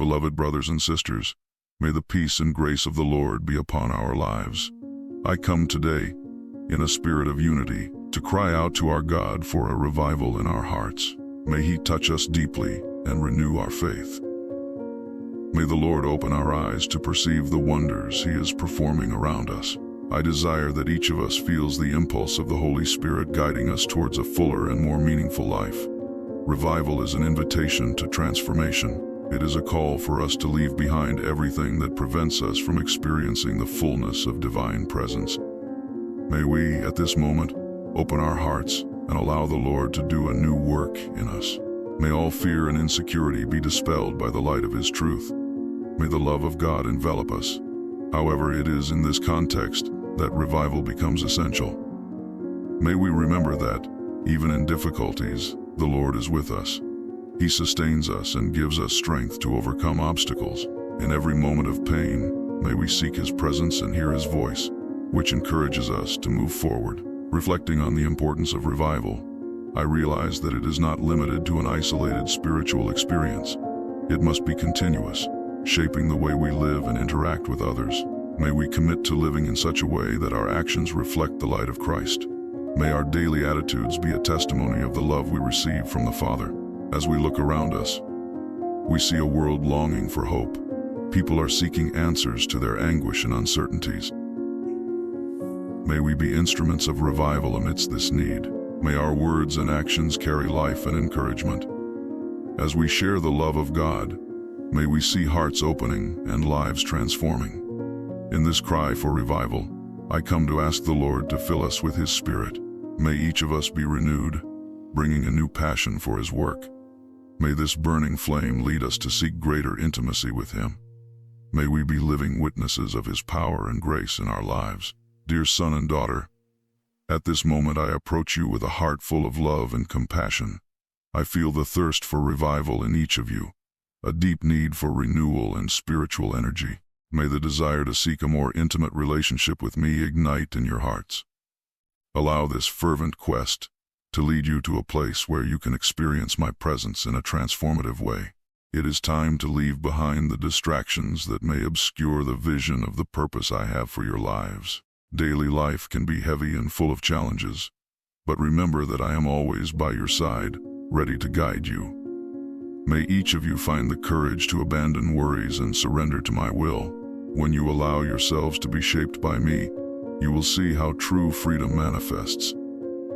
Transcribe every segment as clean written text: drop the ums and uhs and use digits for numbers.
Beloved brothers and sisters, may the peace and grace of the Lord be upon our lives. I come today, in a spirit of unity, to cry out to our God for a revival in our hearts. May He touch us deeply and renew our faith. May the Lord open our eyes to perceive the wonders He is performing around us. I desire that each of us feels the impulse of the Holy Spirit guiding us towards a fuller and more meaningful life. Revival is an invitation to transformation. It is a call for us to leave behind everything that prevents us from experiencing the fullness of divine presence. May we, at this moment, open our hearts and allow the Lord to do a new work in us. May all fear and insecurity be dispelled by the light of His truth. May the love of God envelop us. However, it is in this context that revival becomes essential. May we remember that, even in difficulties, the Lord is with us. He sustains us and gives us strength to overcome obstacles. In every moment of pain, may we seek His presence and hear His voice, which encourages us to move forward. Reflecting on the importance of revival, I realize that it is not limited to an isolated spiritual experience. It must be continuous, shaping the way we live and interact with others. May we commit to living in such a way that our actions reflect the light of Christ. May our daily attitudes be a testimony of the love we receive from the Father. As we look around us, we see a world longing for hope. People are seeking answers to their anguish and uncertainties. May we be instruments of revival amidst this need. May our words and actions carry life and encouragement. As we share the love of God, may we see hearts opening and lives transforming. In this cry for revival, I come to ask the Lord to fill us with His Spirit. May each of us be renewed, bringing a new passion for His work. May this burning flame lead us to seek greater intimacy with Him. May we be living witnesses of His power and grace in our lives. Dear son and daughter, at this moment I approach you with a heart full of love and compassion. I feel the thirst for revival in each of you, a deep need for renewal and spiritual energy. May the desire to seek a more intimate relationship with me ignite in your hearts. Allow this fervent quest to lead you to a place where you can experience my presence in a transformative way. It is time to leave behind the distractions that may obscure the vision of the purpose I have for your lives. Daily life can be heavy and full of challenges, but remember that I am always by your side, ready to guide you. May each of you find the courage to abandon worries and surrender to my will. When you allow yourselves to be shaped by me, you will see how true freedom manifests.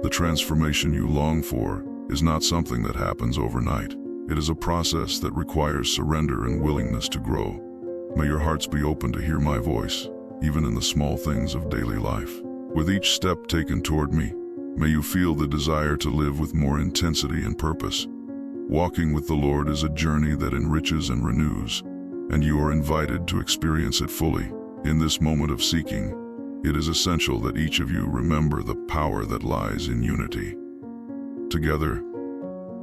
The transformation you long for is not something that happens overnight. It is a process that requires surrender and willingness to grow. May your hearts be open to hear my voice, even in the small things of daily life. With each step taken toward me, may you feel the desire to live with more intensity and purpose. Walking with the Lord is a journey that enriches and renews, and you are invited to experience it fully. In this moment of seeking, it is essential that each of you remember the power that lies in unity. Together,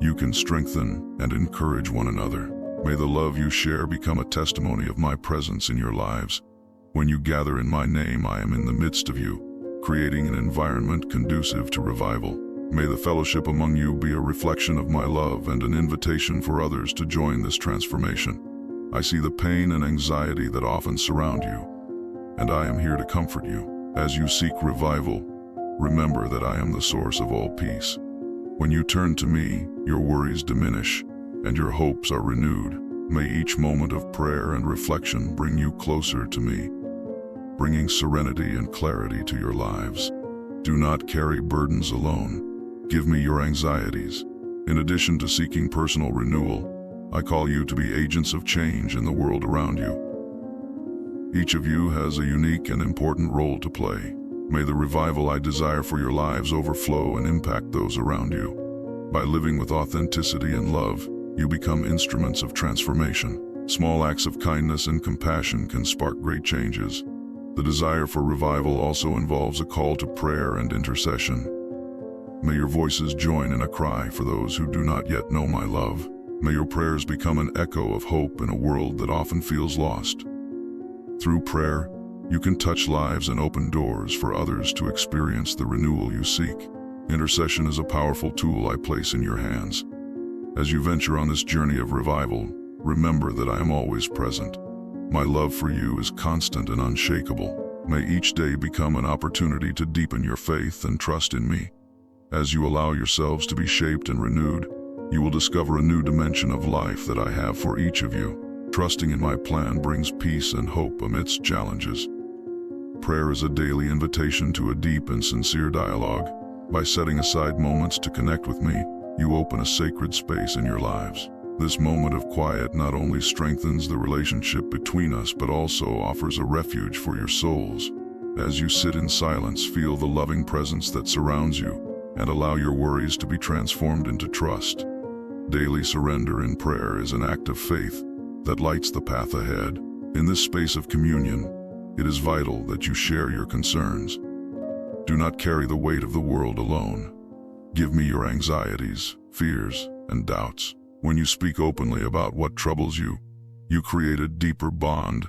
you can strengthen and encourage one another. May the love you share become a testimony of my presence in your lives. When you gather in my name, I am in the midst of you, creating an environment conducive to revival. May the fellowship among you be a reflection of my love and an invitation for others to join this transformation. I see the pain and anxiety that often surround you, and I am here to comfort you. As you seek revival, remember that I am the source of all peace. When you turn to me, your worries diminish, and your hopes are renewed. May each moment of prayer and reflection bring you closer to me, bringing serenity and clarity to your lives. Do not carry burdens alone. Give me your anxieties. In addition to seeking personal renewal, I call you to be agents of change in the world around you. Each of you has a unique and important role to play. May the revival I desire for your lives overflow and impact those around you. By living with authenticity and love, you become instruments of transformation. Small acts of kindness and compassion can spark great changes. The desire for revival also involves a call to prayer and intercession. May your voices join in a cry for those who do not yet know my love. May your prayers become an echo of hope in a world that often feels lost. Through prayer, you can touch lives and open doors for others to experience the renewal you seek. Intercession is a powerful tool I place in your hands. As you venture on this journey of revival, remember that I am always present. My love for you is constant and unshakable. May each day become an opportunity to deepen your faith and trust in me. As you allow yourselves to be shaped and renewed, you will discover a new dimension of life that I have for each of you. Trusting in my plan brings peace and hope amidst challenges. Prayer is a daily invitation to a deep and sincere dialogue. By setting aside moments to connect with me, you open a sacred space in your lives. This moment of quiet not only strengthens the relationship between us, but also offers a refuge for your souls. As you sit in silence, feel the loving presence that surrounds you, and allow your worries to be transformed into trust. Daily surrender in prayer is an act of faith that lights the path ahead. In this space of communion, it is vital that you share your concerns. Do not carry the weight of the world alone. Give me your anxieties, fears, and doubts. When you speak openly about what troubles you, you create a deeper bond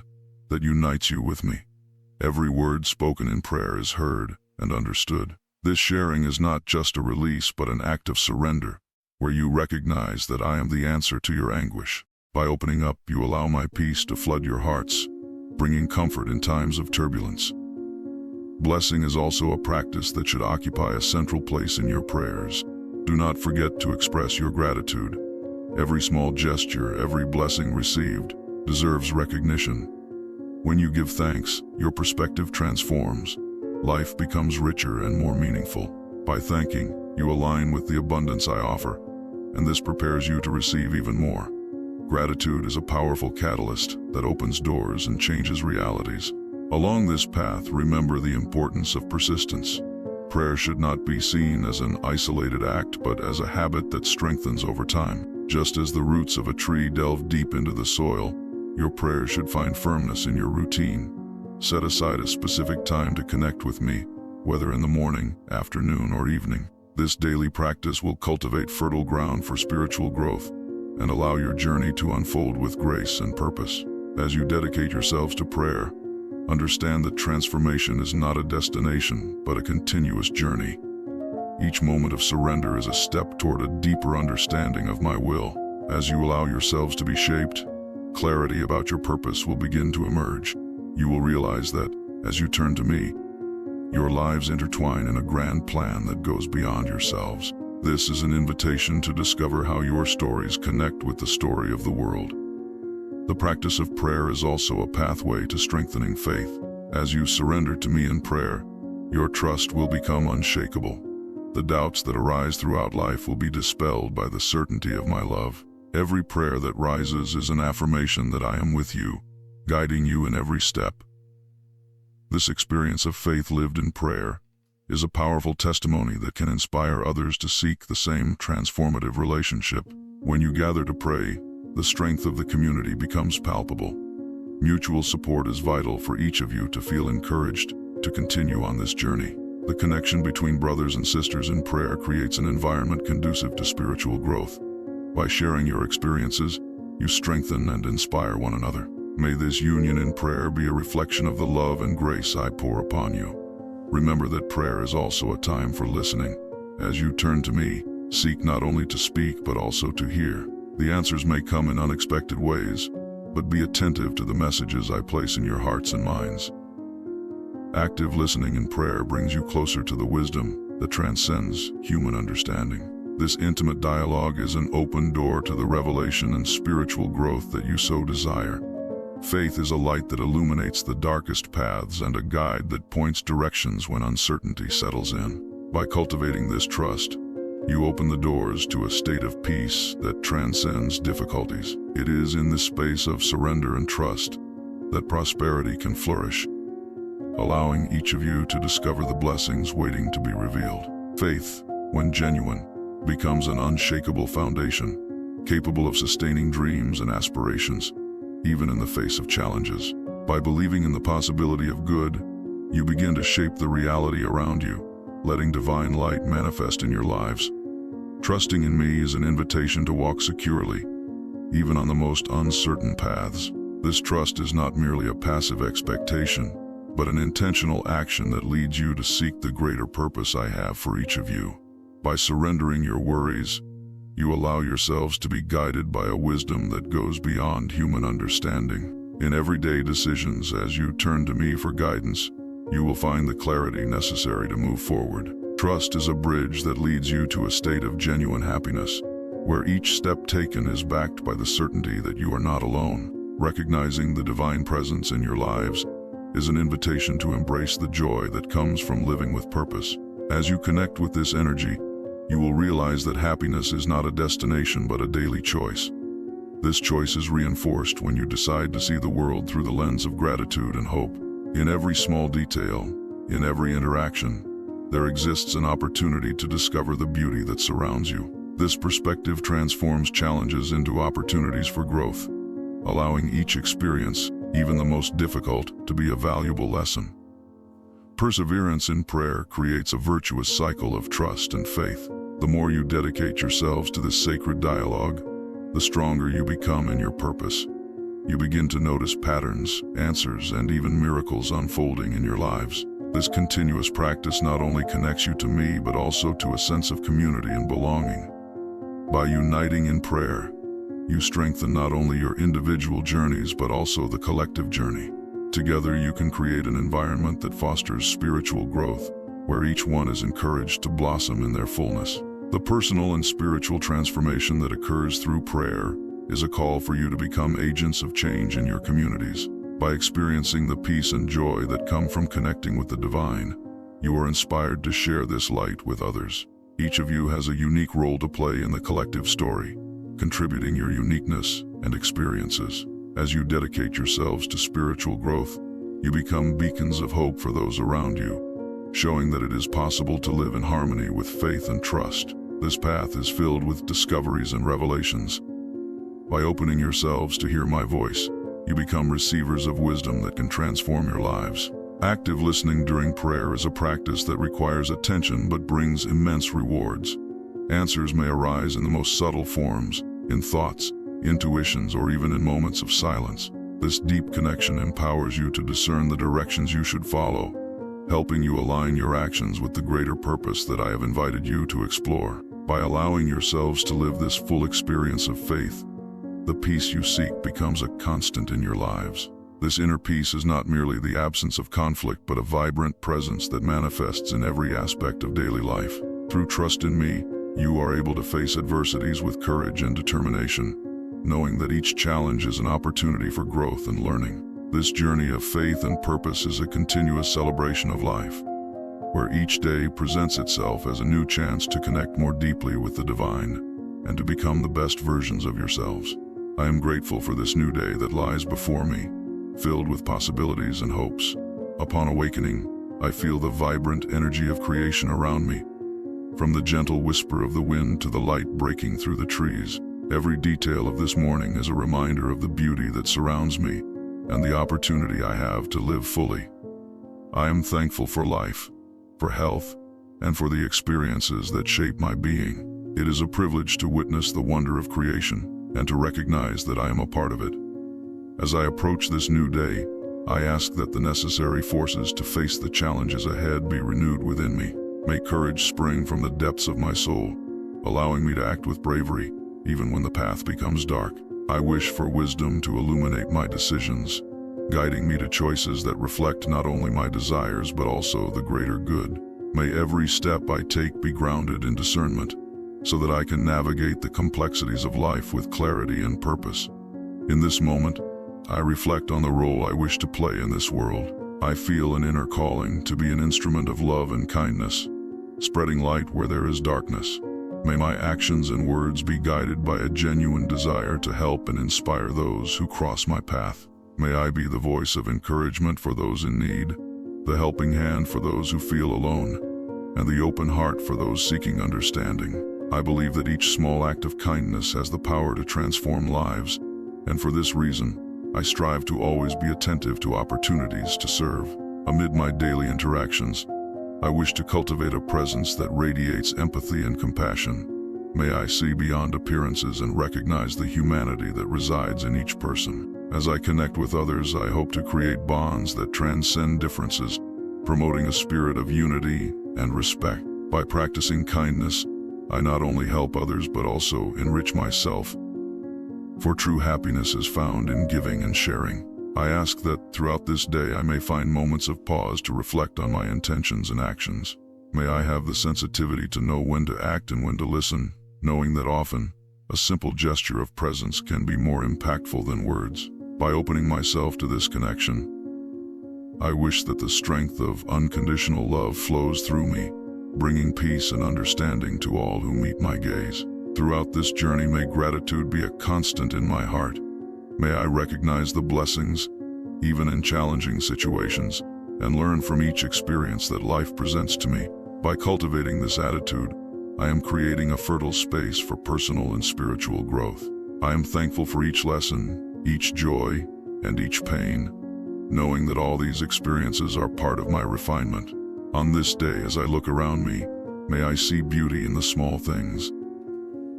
that unites you with me. Every word spoken in prayer is heard and understood. This sharing is not just a release, but an act of surrender, where you recognize that I am the answer to your anguish. By opening up, you allow my peace to flood your hearts, bringing comfort in times of turbulence. Blessing is also a practice that should occupy a central place in your prayers. Do not forget to express your gratitude. Every small gesture, every blessing received, deserves recognition. When you give thanks, your perspective transforms. Life becomes richer and more meaningful. By thanking, you align with the abundance I offer, and this prepares you to receive even more. Gratitude is a powerful catalyst that opens doors and changes realities. Along this path, remember the importance of persistence. Prayer should not be seen as an isolated act, but as a habit that strengthens over time. Just as the roots of a tree delve deep into the soil, your prayer should find firmness in your routine. Set aside a specific time to connect with me, whether in the morning, afternoon, or evening. This daily practice will cultivate fertile ground for spiritual growth and allow your journey to unfold with grace and purpose. As you dedicate yourselves to prayer, understand that transformation is not a destination, but a continuous journey. Each moment of surrender is a step toward a deeper understanding of my will. As you allow yourselves to be shaped, clarity about your purpose will begin to emerge. You will realize that, as you turn to me, your lives intertwine in a grand plan that goes beyond yourselves. This is an invitation to discover how your stories connect with the story of the world. The practice of prayer is also a pathway to strengthening faith. As you surrender to me in prayer, your trust will become unshakable. The doubts that arise throughout life will be dispelled by the certainty of my love. Every prayer that rises is an affirmation that I am with you, guiding you in every step. This experience of faith lived in prayer is a powerful testimony that can inspire others to seek the same transformative relationship. When you gather to pray, the strength of the community becomes palpable. Mutual support is vital for each of you to feel encouraged to continue on this journey. The connection between brothers and sisters in prayer creates an environment conducive to spiritual growth. By sharing your experiences, you strengthen and inspire one another. May this union in prayer be a reflection of the love and grace I pour upon you. Remember that prayer is also a time for listening. As you turn to me, seek not only to speak but also to hear. The answers may come in unexpected ways, but be attentive to the messages I place in your hearts and minds. Active listening in prayer brings you closer to the wisdom that transcends human understanding. This intimate dialogue is an open door to the revelation and spiritual growth that you so desire. Faith is a light that illuminates the darkest paths and a guide that points directions when uncertainty settles in. By cultivating this trust, you open the doors to a state of peace that transcends difficulties. It is in this space of surrender and trust that prosperity can flourish, allowing each of you to discover the blessings waiting to be revealed. Faith, when genuine, becomes an unshakable foundation, capable of sustaining dreams and aspirations, even in the face of challenges. By believing in the possibility of good, you begin to shape the reality around you, letting divine light manifest in your lives. Trusting in me is an invitation to walk securely, even on the most uncertain paths. This trust is not merely a passive expectation, but an intentional action that leads you to seek the greater purpose I have for each of you. By surrendering your worries, You allow yourselves to be guided by a wisdom that goes beyond human understanding. In everyday decisions, as you turn to me for guidance, you will find the clarity necessary to move forward. Trust is a bridge that leads you to a state of genuine happiness, where each step taken is backed by the certainty that you are not alone. Recognizing the divine presence in your lives is an invitation to embrace the joy that comes from living with purpose. As you connect with this energy, you will realize that happiness is not a destination but a daily choice. This choice is reinforced when you decide to see the world through the lens of gratitude and hope. In every small detail, in every interaction, there exists an opportunity to discover the beauty that surrounds you. This perspective transforms challenges into opportunities for growth, allowing each experience, even the most difficult, to be a valuable lesson. Perseverance in prayer creates a virtuous cycle of trust and faith. The more you dedicate yourselves to this sacred dialogue, the stronger you become in your purpose. You begin to notice patterns, answers, and even miracles unfolding in your lives. This continuous practice not only connects you to me, but also to a sense of community and belonging. By uniting in prayer, you strengthen not only your individual journeys, but also the collective journey. Together, you can create an environment that fosters spiritual growth, where each one is encouraged to blossom in their fullness. The personal and spiritual transformation that occurs through prayer is a call for you to become agents of change in your communities. By experiencing the peace and joy that come from connecting with the divine, you are inspired to share this light with others. Each of you has a unique role to play in the collective story, contributing your uniqueness and experiences. As you dedicate yourselves to spiritual growth, you become beacons of hope for those around you, showing that it is possible to live in harmony with faith and trust. This path is filled with discoveries and revelations. By opening yourselves to hear my voice, you become receivers of wisdom that can transform your lives. Active listening during prayer is a practice that requires attention but brings immense rewards. Answers may arise in the most subtle forms, in thoughts, intuitions, or even in moments of silence. This deep connection empowers you to discern the directions you should follow, helping you align your actions with the greater purpose that I have invited you to explore. By allowing yourselves to live this full experience of faith, the peace you seek becomes a constant in your lives. This inner peace is not merely the absence of conflict, but a vibrant presence that manifests in every aspect of daily life. Through trust in me, you are able to face adversities with courage and determination, knowing that each challenge is an opportunity for growth and learning. This journey of faith and purpose is a continuous celebration of life, where each day presents itself as a new chance to connect more deeply with the divine and to become the best versions of yourselves. I am grateful for this new day that lies before me, filled with possibilities and hopes. Upon awakening, I feel the vibrant energy of creation around me. From the gentle whisper of the wind to the light breaking through the trees, every detail of this morning is a reminder of the beauty that surrounds me and the opportunity I have to live fully. I am thankful for life, for health, and for the experiences that shape my being. It is a privilege to witness the wonder of creation and to recognize that I am a part of it. As I approach this new day, I ask that the necessary forces to face the challenges ahead be renewed within me. May courage spring from the depths of my soul, allowing me to act with bravery, even when the path becomes dark. I wish for wisdom to illuminate my decisions, guiding me to choices that reflect not only my desires but also the greater good. May every step I take be grounded in discernment, so that I can navigate the complexities of life with clarity and purpose. In this moment, I reflect on the role I wish to play in this world. I feel an inner calling to be an instrument of love and kindness, spreading light where there is darkness. May my actions and words be guided by a genuine desire to help and inspire those who cross my path. May I be the voice of encouragement for those in need, the helping hand for those who feel alone, and the open heart for those seeking understanding. I believe that each small act of kindness has the power to transform lives, and for this reason, I strive to always be attentive to opportunities to serve. Amid my daily interactions, I wish to cultivate a presence that radiates empathy and compassion. May I see beyond appearances and recognize the humanity that resides in each person. As I connect with others, I hope to create bonds that transcend differences, promoting a spirit of unity and respect. By practicing kindness, I not only help others but also enrich myself, for true happiness is found in giving and sharing. I ask that throughout this day I may find moments of pause to reflect on my intentions and actions. May I have the sensitivity to know when to act and when to listen, knowing that often a simple gesture of presence can be more impactful than words. By opening myself to this connection, I wish that the strength of unconditional love flows through me, bringing peace and understanding to all who meet my gaze. Throughout this journey, may gratitude be a constant in my heart. May I recognize the blessings, even in challenging situations, and learn from each experience that life presents to me. By cultivating this attitude, I am creating a fertile space for personal and spiritual growth. I am thankful for each lesson, each joy, and each pain, knowing that all these experiences are part of my refinement. On this day, as I look around me, may I see beauty in the small things: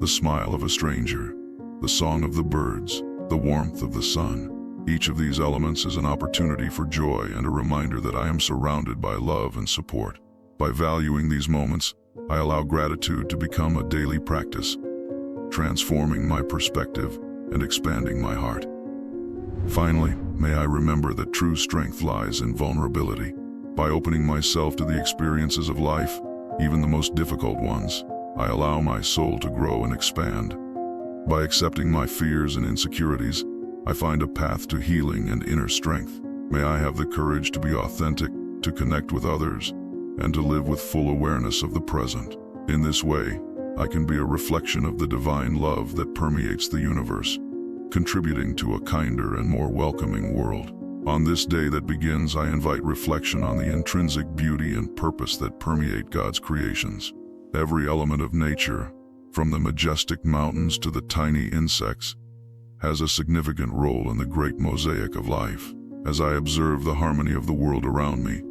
the smile of a stranger, the song of the birds, the warmth of the sun. Each of these elements is an opportunity for joy and a reminder that I am surrounded by love and support. By valuing these moments, I allow gratitude to become a daily practice, transforming my perspective and expanding my heart. Finally, may I remember that true strength lies in vulnerability. By opening myself to the experiences of life, even the most difficult ones, I allow my soul to grow and expand. By accepting my fears and insecurities, I find a path to healing and inner strength. May I have the courage to be authentic, to connect with others, and to live with full awareness of the present. In this way, I can be a reflection of the divine love that permeates the universe, contributing to a kinder and more welcoming world. On this day that begins, I invite reflection on the intrinsic beauty and purpose that permeate God's creations. Every element of nature, from the majestic mountains to the tiny insects, has a significant role in the great mosaic of life. As I observe the harmony of the world around me,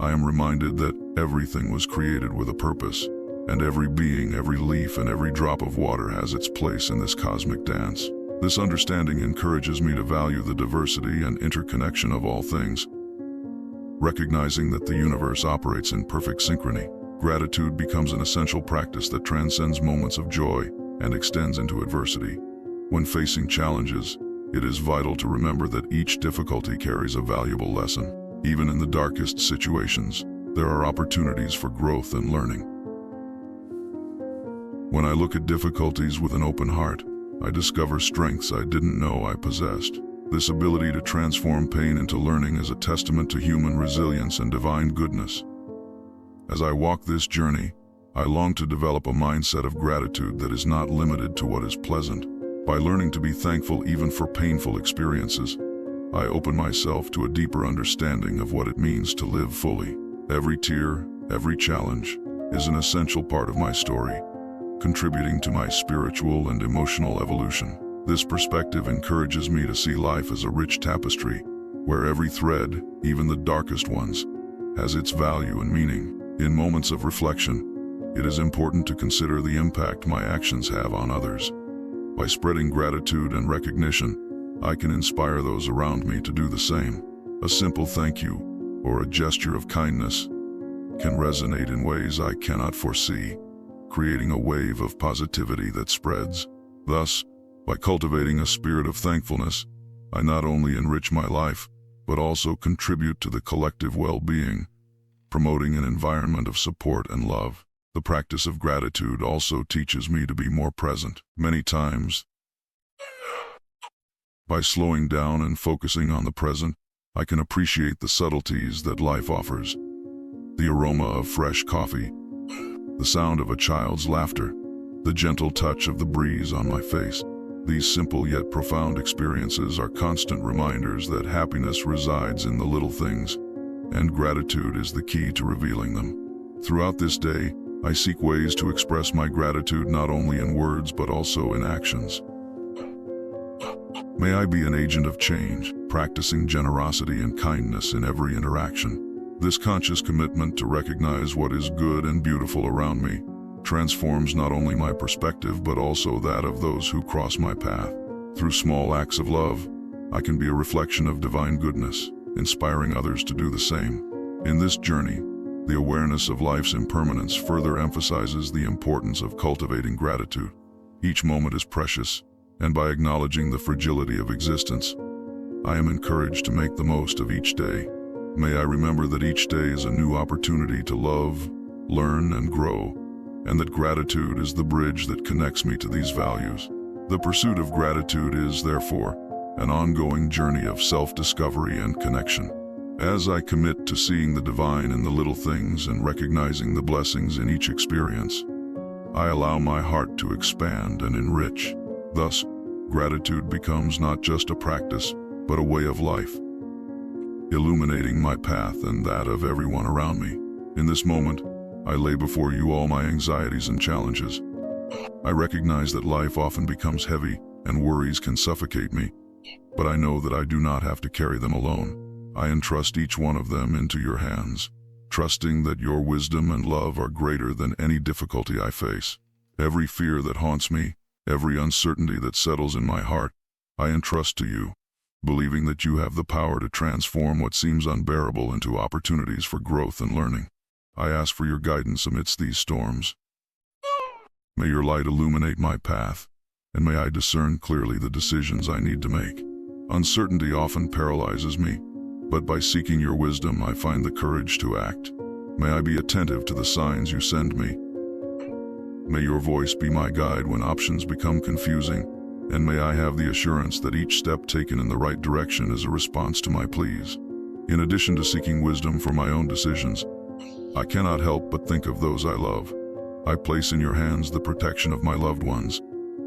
I am reminded that everything was created with a purpose, and every being, every leaf, and every drop of water has its place in this cosmic dance. This understanding encourages me to value the diversity and interconnection of all things. Recognizing that the universe operates in perfect synchrony, gratitude becomes an essential practice that transcends moments of joy and extends into adversity. When facing challenges, it is vital to remember that each difficulty carries a valuable lesson. Even in the darkest situations, there are opportunities for growth and learning. When I look at difficulties with an open heart, I discover strengths I didn't know I possessed. This ability to transform pain into learning is a testament to human resilience and divine goodness. As I walk this journey, I long to develop a mindset of gratitude that is not limited to what is pleasant. By learning to be thankful even for painful experiences, I open myself to a deeper understanding of what it means to live fully. Every tear, every challenge, is an essential part of my story, contributing to my spiritual and emotional evolution. This perspective encourages me to see life as a rich tapestry, where every thread, even the darkest ones, has its value and meaning. In moments of reflection, it is important to consider the impact my actions have on others. By spreading gratitude and recognition, I can inspire those around me to do the same. A simple thank you or a gesture of kindness can resonate in ways I cannot foresee, creating a wave of positivity that spreads. Thus, by cultivating a spirit of thankfulness, I not only enrich my life, but also contribute to the collective well-being, promoting an environment of support and love. The practice of gratitude also teaches me to be more present. Many times, by slowing down and focusing on the present, I can appreciate the subtleties that life offers. The aroma of fresh coffee, the sound of a child's laughter, the gentle touch of the breeze on my face. These simple yet profound experiences are constant reminders that happiness resides in the little things, and gratitude is the key to revealing them. Throughout this day, I seek ways to express my gratitude not only in words but also in actions. May I be an agent of change, practicing generosity and kindness in every interaction. This conscious commitment to recognize what is good and beautiful around me transforms not only my perspective but also that of those who cross my path. Through small acts of love, I can be a reflection of divine goodness, inspiring others to do the same. In this journey, The awareness of life's impermanence further emphasizes the importance of cultivating gratitude. Each moment is precious, and by acknowledging the fragility of existence, I am encouraged to make the most of each day. May I remember that each day is a new opportunity to love, learn, and grow, and that gratitude is the bridge that connects me to these values. The pursuit of gratitude is, therefore, an ongoing journey of self-discovery and connection. As I commit to seeing the divine in the little things and recognizing the blessings in each experience, I allow my heart to expand and enrich. Thus, gratitude becomes not just a practice, but a way of life, illuminating my path and that of everyone around me. In this moment, I lay before you all my anxieties and challenges. I recognize that life often becomes heavy and worries can suffocate me, but I know that I do not have to carry them alone. I entrust each one of them into your hands, trusting that your wisdom and love are greater than any difficulty I face. Every fear that haunts me, every uncertainty that settles in my heart, I entrust to you, believing that you have the power to transform what seems unbearable into opportunities for growth and learning. I ask for your guidance amidst these storms. May your light illuminate my path, and may I discern clearly the decisions I need to make. Uncertainty often paralyzes me, but by seeking your wisdom I find the courage to act. May I be attentive to the signs you send me. May your voice be my guide when options become confusing, and may I have the assurance that each step taken in the right direction is a response to my pleas. In addition to seeking wisdom for my own decisions, I cannot help but think of those I love. I place in your hands the protection of my loved ones,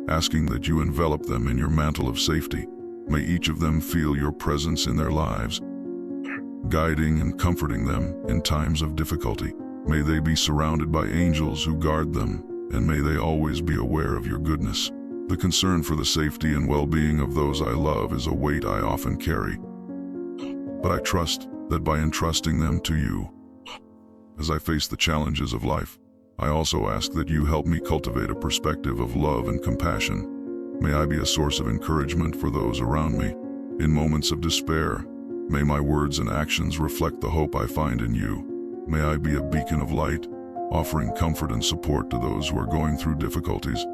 asking that you envelop them in your mantle of safety. May each of them feel your presence in their lives, guiding and comforting them in times of difficulty. May they be surrounded by angels who guard them, and may they always be aware of your goodness. The concern for the safety and well-being of those I love is a weight I often carry, but I trust that by entrusting them to you, as I face the challenges of life, I also ask that you help me cultivate a perspective of love and compassion. May I be a source of encouragement for those around me. In moments of despair, may my words and actions reflect the hope I find in you. May I be a beacon of light, offering comfort and support to those who are going through difficulties.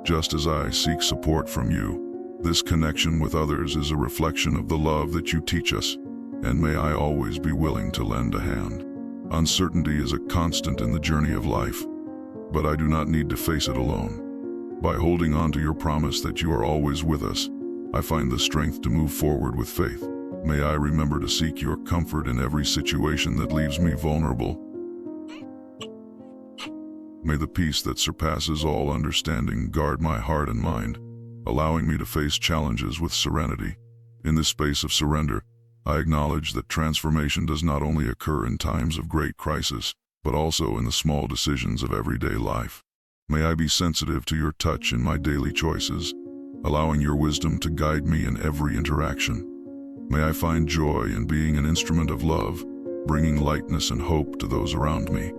Just as I seek support from you, this connection with others is a reflection of the love that you teach us, and may I always be willing to lend a hand. Uncertainty is a constant in the journey of life, but I do not need to face it alone. By holding on to your promise that you are always with us, I find the strength to move forward with faith. May I remember to seek your comfort in every situation that leaves me vulnerable. May the peace that surpasses all understanding guard my heart and mind, allowing me to face challenges with serenity. In this space of surrender, I acknowledge that transformation does not only occur in times of great crisis, but also in the small decisions of everyday life. May I be sensitive to your touch in my daily choices, allowing your wisdom to guide me in every interaction. May I find joy in being an instrument of love, bringing lightness and hope to those around me.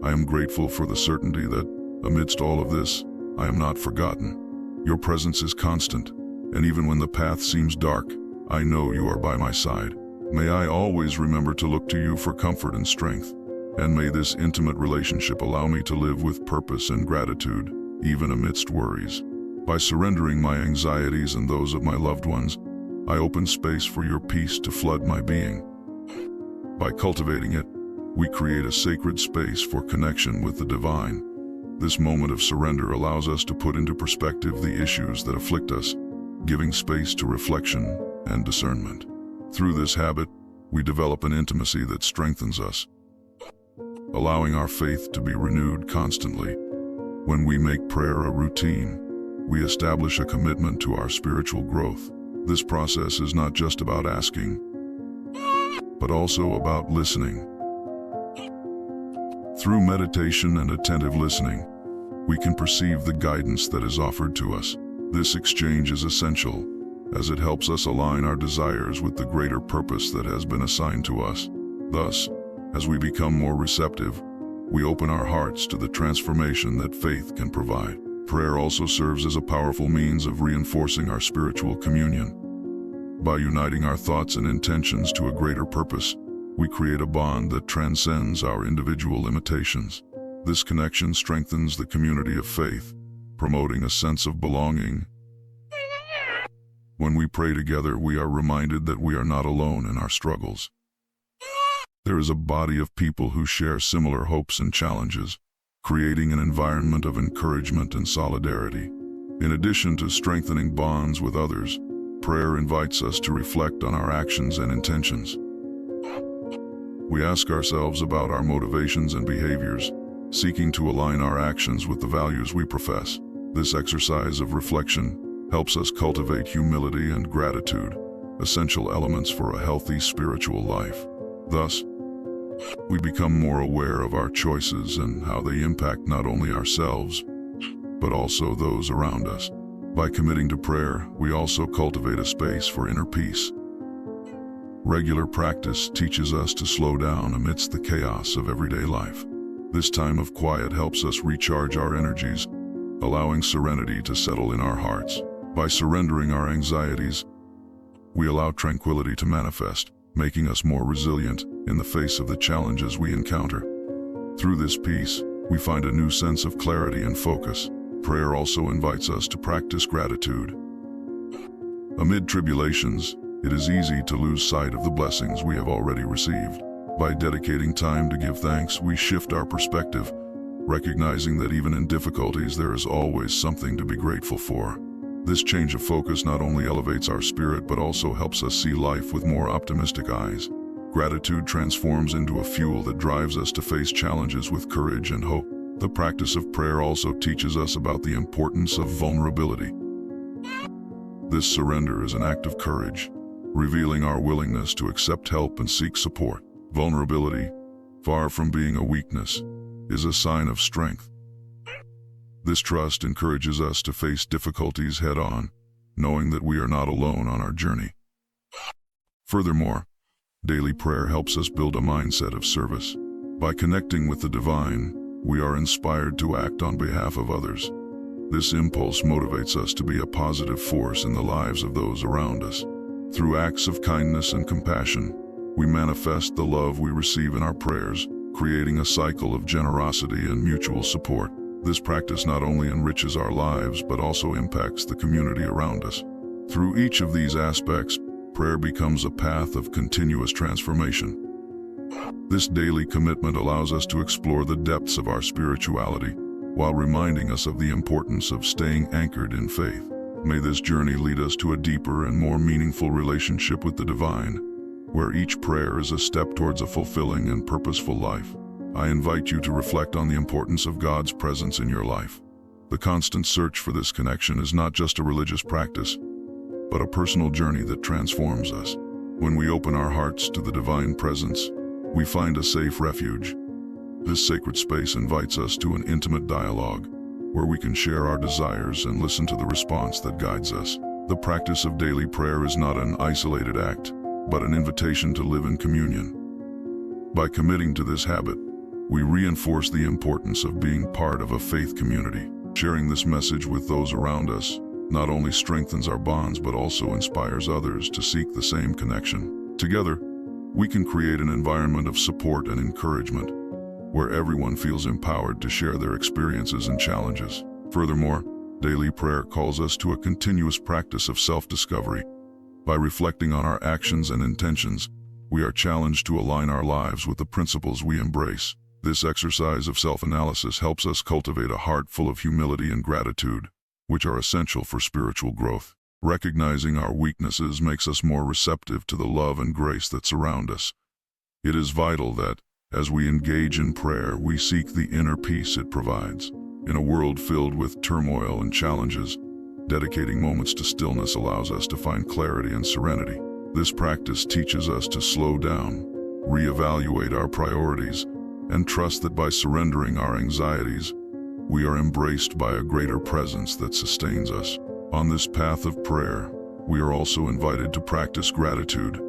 I am grateful for the certainty that, amidst all of this, I am not forgotten. Your presence is constant, and even when the path seems dark, I know you are by my side. May I always remember to look to you for comfort and strength, and may this intimate relationship allow me to live with purpose and gratitude, even amidst worries. By surrendering my anxieties and those of my loved ones, I open space for your peace to flood my being. By cultivating it, we create a sacred space for connection with the divine. This moment of surrender allows us to put into perspective the issues that afflict us, giving space to reflection and discernment. Through this habit, we develop an intimacy that strengthens us, allowing our faith to be renewed constantly. When we make prayer a routine, we establish a commitment to our spiritual growth. This process is not just about asking, but also about listening. Through meditation and attentive listening, we can perceive the guidance that is offered to us. This exchange is essential, as it helps us align our desires with the greater purpose that has been assigned to us. Thus, as we become more receptive, we open our hearts to the transformation that faith can provide. Prayer also serves as a powerful means of reinforcing our spiritual communion. By uniting our thoughts and intentions to a greater purpose, we create a bond that transcends our individual limitations. This connection strengthens the community of faith, promoting a sense of belonging. When we pray together, we are reminded that we are not alone in our struggles. There is a body of people who share similar hopes and challenges, creating an environment of encouragement and solidarity. In addition to strengthening bonds with others, prayer invites us to reflect on our actions and intentions. We ask ourselves about our motivations and behaviors, seeking to align our actions with the values we profess. This exercise of reflection helps us cultivate humility and gratitude, essential elements for a healthy spiritual life. Thus, we become more aware of our choices and how they impact not only ourselves, but also those around us. By committing to prayer, we also cultivate a space for inner peace. Regular practice teaches us to slow down amidst the chaos of everyday life. This time of quiet helps us recharge our energies, allowing serenity to settle in our hearts. By surrendering our anxieties, we allow tranquility to manifest, making us more resilient in the face of the challenges we encounter. Through this peace, we find a new sense of clarity and focus. Prayer also invites us to practice gratitude. Amid tribulations, it is easy to lose sight of the blessings we have already received. By dedicating time to give thanks, we shift our perspective, recognizing that even in difficulties there is always something to be grateful for. This change of focus not only elevates our spirit but also helps us see life with more optimistic eyes. Gratitude transforms into a fuel that drives us to face challenges with courage and hope. The practice of prayer also teaches us about the importance of vulnerability. This surrender is an act of courage, revealing our willingness to accept help and seek support. Vulnerability, far from being a weakness, is a sign of strength. This trust encourages us to face difficulties head-on, knowing that we are not alone on our journey. Furthermore, daily prayer helps us build a mindset of service. By connecting with the divine, we are inspired to act on behalf of others. This impulse motivates us to be a positive force in the lives of those around us. Through acts of kindness and compassion, we manifest the love we receive in our prayers, creating a cycle of generosity and mutual support. This practice not only enriches our lives but also impacts the community around us. Through each of these aspects, prayer becomes a path of continuous transformation. This daily commitment allows us to explore the depths of our spirituality, while reminding us of the importance of staying anchored in faith. May this journey lead us to a deeper and more meaningful relationship with the divine, where each prayer is a step towards a fulfilling and purposeful life. I invite you to reflect on the importance of God's presence in your life. The constant search for this connection is not just a religious practice, but a personal journey that transforms us. When we open our hearts to the divine presence, we find a safe refuge. This sacred space invites us to an intimate dialogue, where we can share our desires and listen to the response that guides us. The practice of daily prayer is not an isolated act, but an invitation to live in communion. By committing to this habit, we reinforce the importance of being part of a faith community. Sharing this message with those around us not only strengthens our bonds but also inspires others to seek the same connection. Together, we can create an environment of support and encouragement, where everyone feels empowered to share their experiences and challenges. Furthermore, daily prayer calls us to a continuous practice of self-discovery. By reflecting on our actions and intentions, we are challenged to align our lives with the principles we embrace. This exercise of self-analysis helps us cultivate a heart full of humility and gratitude, which are essential for spiritual growth. Recognizing our weaknesses makes us more receptive to the love and grace that surround us. It is vital that, as we engage in prayer, we seek the inner peace it provides. In a world filled with turmoil and challenges, dedicating moments to stillness allows us to find clarity and serenity. This practice teaches us to slow down, reevaluate our priorities, and trust that by surrendering our anxieties, we are embraced by a greater presence that sustains us. On this path of prayer, we are also invited to practice gratitude.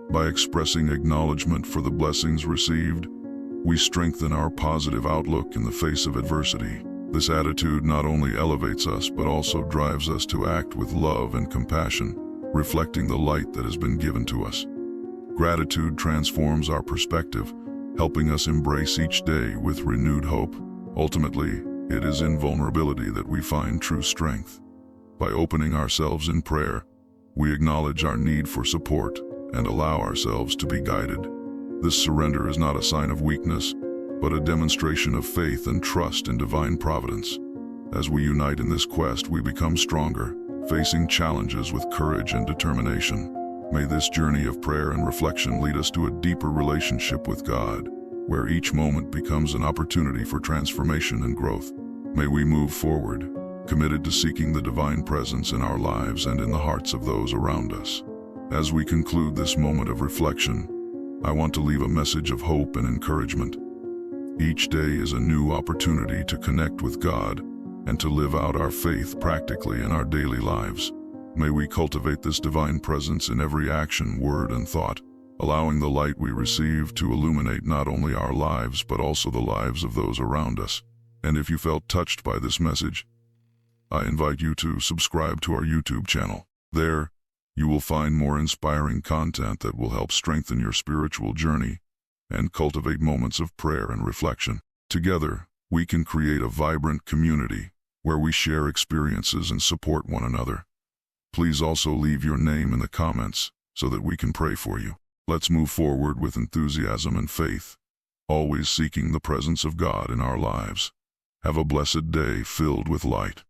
By expressing acknowledgement for the blessings received, we strengthen our positive outlook in the face of adversity. This attitude not only elevates us but also drives us to act with love and compassion, reflecting the light that has been given to us. Gratitude transforms our perspective, helping us embrace each day with renewed hope. Ultimately, it is in vulnerability that we find true strength. By opening ourselves in prayer, we acknowledge our need for support and allow ourselves to be guided. This surrender is not a sign of weakness, but a demonstration of faith and trust in divine providence. As we unite in this quest, we become stronger, facing challenges with courage and determination. May this journey of prayer and reflection lead us to a deeper relationship with God, where each moment becomes an opportunity for transformation and growth. May we move forward, committed to seeking the divine presence in our lives and in the hearts of those around us. As we conclude this moment of reflection, I want to leave a message of hope and encouragement. Each day is a new opportunity to connect with God and to live out our faith practically in our daily lives. May we cultivate this divine presence in every action, word, and thought, allowing the light we receive to illuminate not only our lives but also the lives of those around us. And if you felt touched by this message, I invite you to subscribe to our YouTube channel. There, you will find more inspiring content that will help strengthen your spiritual journey and cultivate moments of prayer and reflection. Together, we can create a vibrant community where we share experiences and support one another. Please also leave your name in the comments so that we can pray for you. Let's move forward with enthusiasm and faith, always seeking the presence of God in our lives. Have a blessed day filled with light.